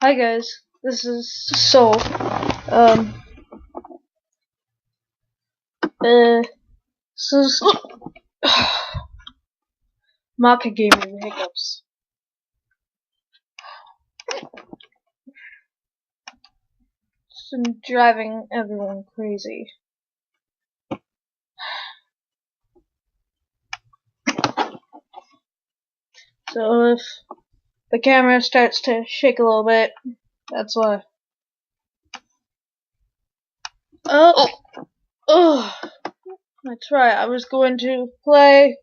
Hi guys, this is Soul. Um, this is Maka Gaming Hiccups. It's been driving everyone crazy. So if the camera starts to shake a little bit, that's why. Oh, that's right. I was going to play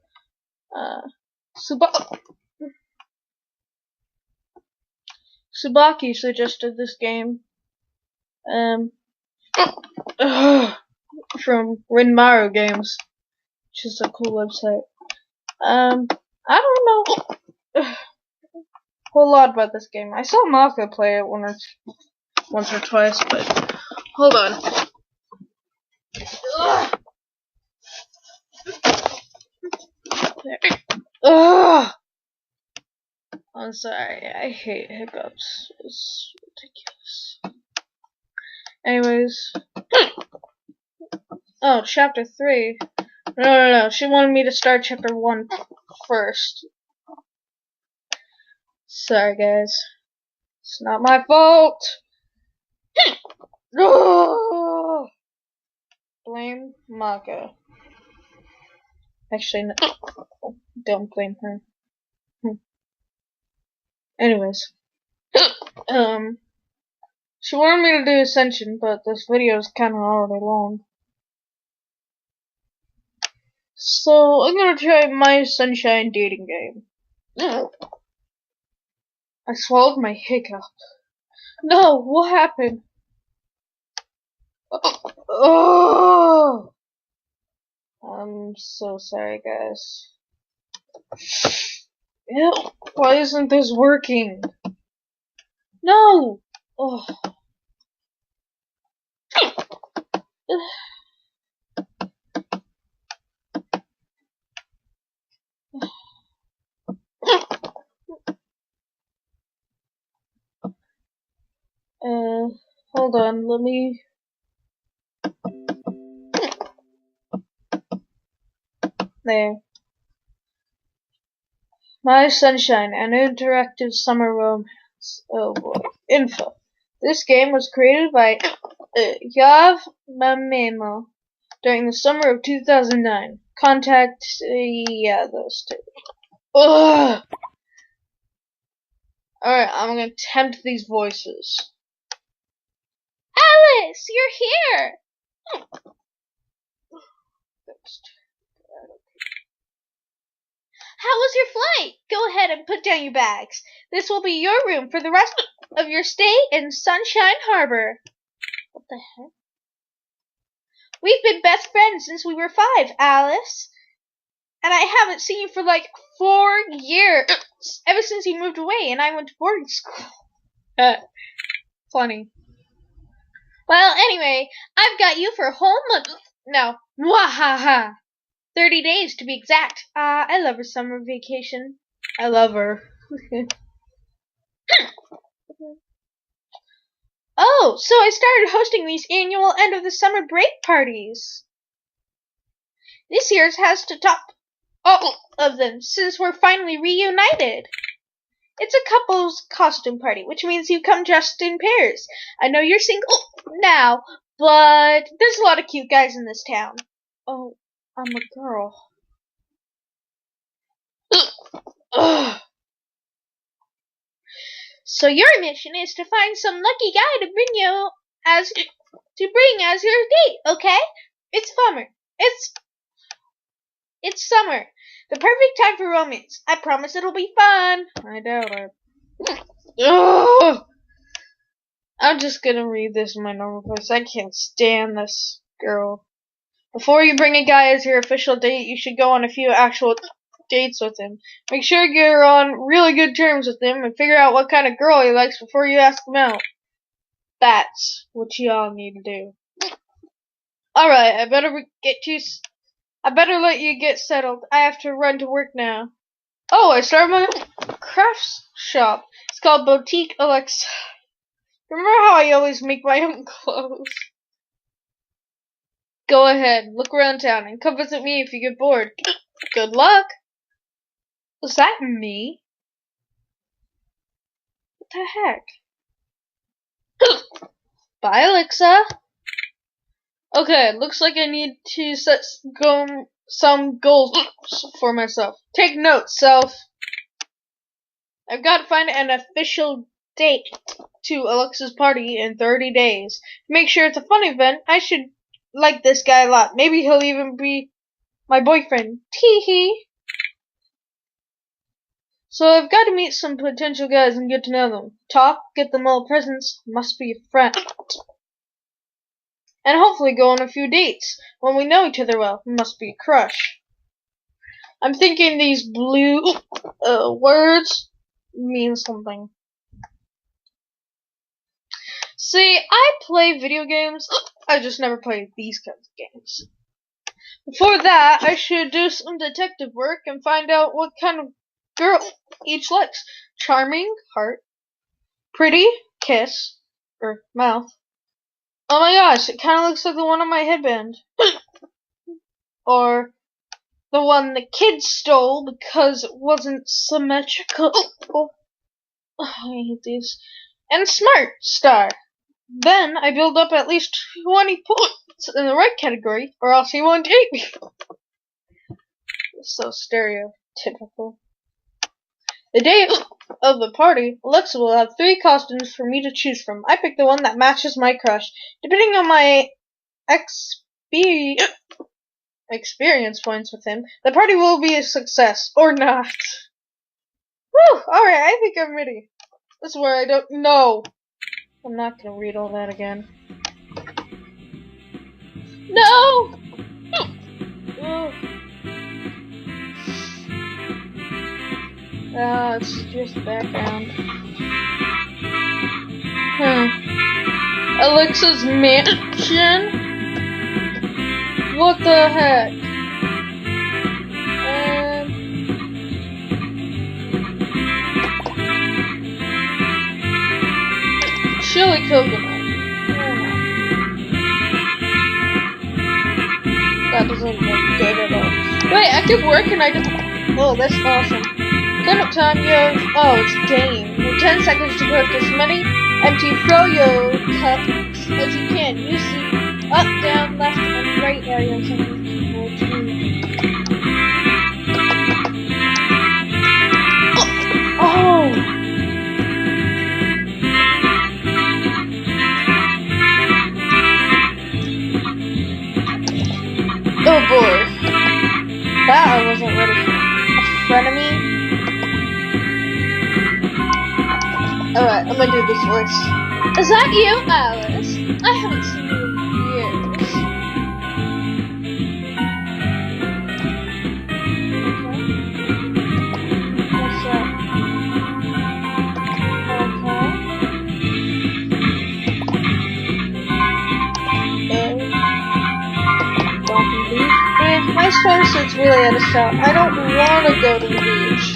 Subaki suggested this game. From Rinmaru Games, which is a cool website. I don't know a whole lot about this game. I saw Maka play it once or twice, but hold on. Ugh. I'm sorry, I hate hiccups. It's ridiculous. Anyways. Oh, chapter 3. No. She wanted me to start chapter 1 first. Sorry, guys. It's not my fault. Blame Maka. Actually, no. Don't blame her. Anyways. She wanted me to do Ascension, but this video is kinda already long. So, I'm gonna try my Sunshine dating game. I swallowed my hiccup. No, what happened? Oh! I'm so sorry, guys. Ew, why isn't this working? No! Oh. Hold on, let me... There. My Sunshine, an interactive summer romance. Oh boy. Info. This game was created by Yav Mamemo during the summer of 2009. Contact, yeah, those two. Ugh! Alright, I'm gonna tempt these voices. Alice, you're here! How was your flight? Go ahead and put down your bags. This will be your room for the rest of your stay in Sunshine Harbor. What the heck? We've been best friends since we were 5, Alice. And I haven't seen you for like 4 years. Ever since you moved away and I went to boarding school. Funny. Well, anyway, I've got you for a whole month. No. Wahaha. 30 days to be exact. I love her summer vacation. I love her. Oh, so I started hosting these annual end of the summer break parties. This year's has to top all of them since we're finally reunited. It's a couple's costume party, which means you come dressed in pairs. I know you're single now, but there's a lot of cute guys in this town. Oh, I'm a girl. Ugh. So your mission is to find some lucky guy to bring as your date, okay? It's summer. It's summer. The perfect time for romance. I promise it'll be fun. I doubt it. Ugh. I'm just gonna read this in my normal voice. I can't stand this girl. Before you bring a guy as your official date, you should go on a few actual dates with him. Make sure you're on really good terms with him and figure out what kind of girl he likes before you ask him out. That's what y'all need to do. Alright, I better let you get settled. I have to run to work now. Oh, I started my crafts shop. It's called Boutique Alexa. Remember how I always make my own clothes? Go ahead, look around town, and come visit me if you get bored. Good luck! Was that me? What the heck? Bye, Alexa. Okay, looks like I need to set some goals for myself. Take notes, self. I've got to find an official date to Alexa's party in 30 days. To make sure it's a fun event, I should like this guy a lot. Maybe he'll even be my boyfriend. Tee-hee. So I've got to meet some potential guys and get to know them. Talk, get them all presents, must be a friend. And hopefully go on a few dates. When we know each other well, must be a crush. I'm thinking these blue words mean something. See, I play video games. I just never play these kinds of games. Before that, I should do some detective work and find out what kind of girl each likes. Charming, heart. Pretty, kiss, or mouth. Oh my gosh, it kind of looks like the one on my headband. Or the one the kids stole because it wasn't symmetrical. Oh, I hate these. And smart star. Then I build up at least 20 points in the right category, or else he won't date me. So stereotypical. The day of the party, Alexa will have 3 costumes for me to choose from. I pick the one that matches my crush. Depending on my experience points with him, the party will be a success, or not. Whew, alright, I think I'm ready. This is where I don't know. I'm not gonna read all that again. No! It's just background. Alexa's mansion? What the heck? Chili coconut. That doesn't look good at all. Wait, I could work and I don't. Oh, that's awesome. Cleanup time, oh, it's game. You have 10 seconds to collect as many empty froyo cups as you can. Use the up, down, left, and right areas on the keyboard to Oh! Oh boy. That I wasn't ready for. A frenemy? Alright, I'm gonna do this voice. Is that you, Alice? I haven't seen you in years. What's that? Okay. My swimsuit's really out of style. I don't want to go to the beach.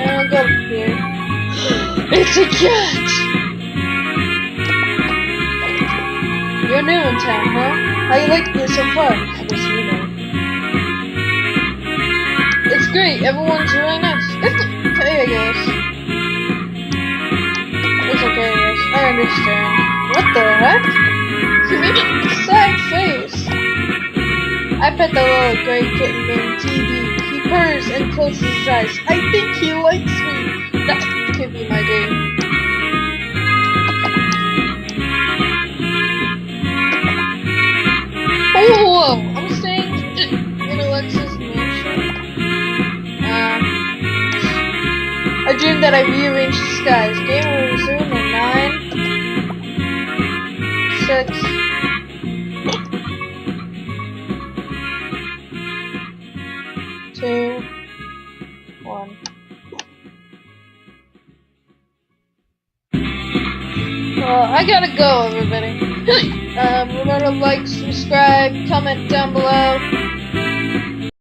I'll go here. It's a cat! You're new in town, huh? How you liking it so far? I guess you know. It's great. Everyone's really nice. It's okay, I guess. It's okay, I guess. I understand. What the heck? You made a sad face. I pet the little gray kitten named TV. He purrs and closes his eyes. I think he likes me. That could be my day. Oh, I'm staying in Alexa's mansion. I dreamed that I rearranged the skies. Game will resume in 9, 6, 2, 1. Well, I gotta go, everybody. Remember to like, subscribe, comment down below.